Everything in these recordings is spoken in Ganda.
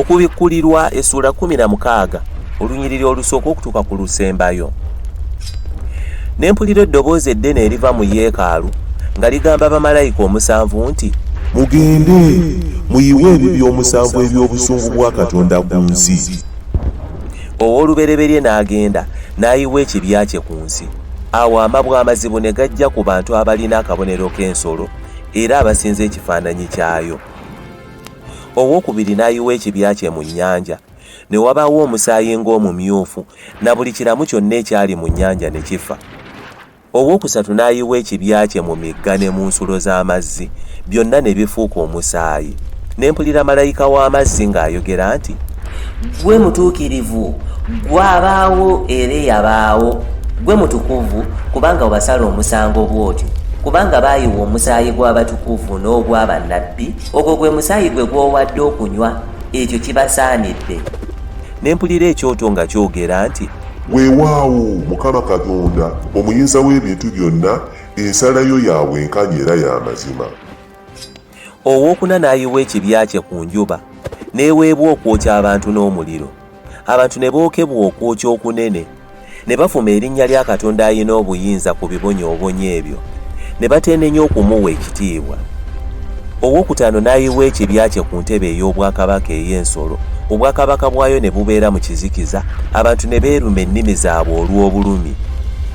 Okubikkulirwa essula 16 olunyiriri olusooka okutuuka ku lusembayo. Ne mpulira eddoboozi eddene eriva mu yeekaalu nga ligamba bamalayika 7 nti, mugende muyiwe ebibyo 7 eby'obusungu bwa Katonda ku nsi. Owoolubereberye n'agenda n'ayiwa ekibya kye ku nsi. Awo amabwa amazibu ne gajja ku bantu abalina akabonero k'ensolo era abasinza ekifaananyi kyayo. Owookubiri n'ayiwa ekibya kye mu nnyanja, ne wabaawo omusaayi ng'omumyufu na buli kiramu kyonna ekyali mu nnyanja ne kifa. Owookusatu n'ayiwa ekibya kye mu migga ne mu nsulo z'amazzi, byonna ne bifuuka omusaayi. Ne mpulira malayika w'amazzi ng'ayogera nti, gwe mutuukirivu, gwe abaawo era eyabaawo, gwe mutukuvu kubanga obasala omusango bw'otyo, kubanga baayiwa omusaayi gw'abatukuvu n'ogw'abannabbi, ogwo gwe musaayi gwe gw'owadde okunywa, ekyo kibasaanidde. Ne mpulira ekyoto nga kyogera nti, weewaawo Mukama Katonda omuyinza w'ebintu byonna, ensala yo ya bwenkanya era ya mazima. Owookuna n'ayiwa ekibya kye ku njuba, n'eweebwa okwokya abantu n'omuliro. Abantu ne bookebwa okwokya okunene, ne bafuma erinnya lya Katonda ayina obuyinza ku bibonyoobonyo ebyo, ne bateenenya okumuwa ekitiibwa. Owookutaano n'ayiwa ekibya kye ku ntebe ey'obwakabaka ey'ensolo, obwakabaka bwayo ne bubeera mu kizikiza, abantu ne beeruma ennimi zaabwe olw'obulumi,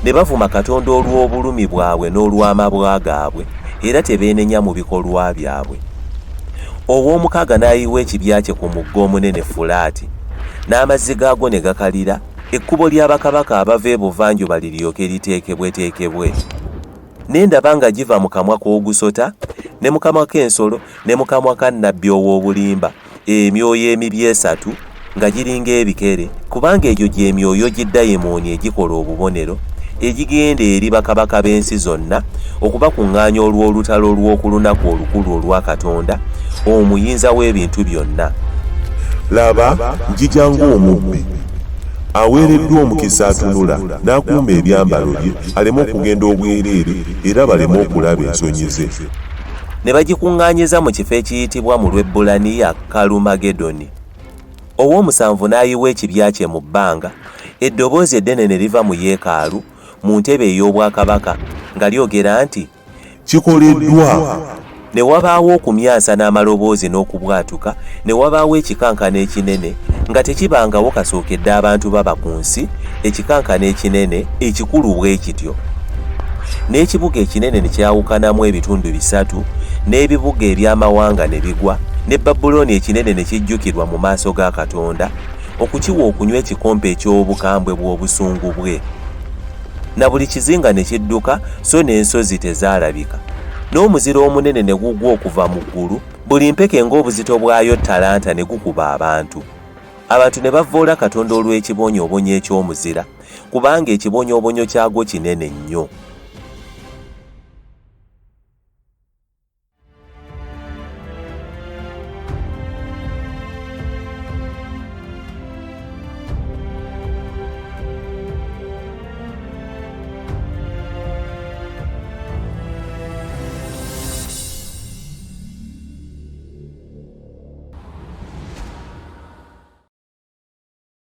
ne bavuma Katonda olw'obulumi bwabwe n'olw'amabwa gaabwe, era tebeenenya mu bikolwa byabwe. Ow'omukaaga n'ayiwa ekibya kye ku mugga omunene Fulaati, n'amazzi gaagwo ne gakalira, ekkubo ly'abakabaka abava ebuvanjuba liryoke liteekebweteekebwe. Ne ndaba nga giva mu kamwa k'ogusota, ne mu kamwa k'ensolo, ne mu kamwa ka nnabbi ow'obulimba, emyoyo emibi 3 nga giringa ebikere, kubanga egyo gy'emyoyo giddayimooni egikola obubonero, egigenda eri bakabaka b'ensi zonna okubakuŋŋaanya olw'olutalo olw'oku lunaku olukulu olwa Katonda, omuyinza w'ebintu byonna. Laba njija ng'omubbi aweereddwa omukisa atunula n'akuuma ebyambalo bye aleme okugenda obwereere era baleme okulaba ensonyi ze. Ne bagikuŋŋaanyiza mu kifo ekiyitibwa mu Lwebbulaniya Kalumagedoni. Ow'omusanvu n'ayiwa ekibya kye mu bbanga, eddoboozi eddene ne liva mu yeekaalu mu ntebe ey'obwakabaka nga lyogera nti, kikoleddwa. Ne wabaawo okumyansa n'amaloboozi n'okubwatuka, ne wabaawo ekikankana ekinene nga tekibangawo kasookedde abantu baba ku nsi, ekikankana ekinene ekikulu bwe kityo. N'ekibuga ekinene ne kyawukanamu ebitundu 3, n'ebibuga eby'amawanga ne bigwa, ne Babulooni ekinene ne kijjukirwa mu maaso ga Katonda, okukiwa okunywa ekikompe eky'obukambwe bw'obusungu bwe. Na buli kizinga ne kidduka, so n'ensozi tezaalabika. N'omuzira omunene ne gugwa okuva mu ggulu, buli mpeke ng'obuzito bwayo ttalanta ne gukuba abantu. Abantu ne bavvoola Katonda olw'ekibonyoobonyo eky'omuzira, kubanga ekibonyoobonyo kyagwo kinene nnyo.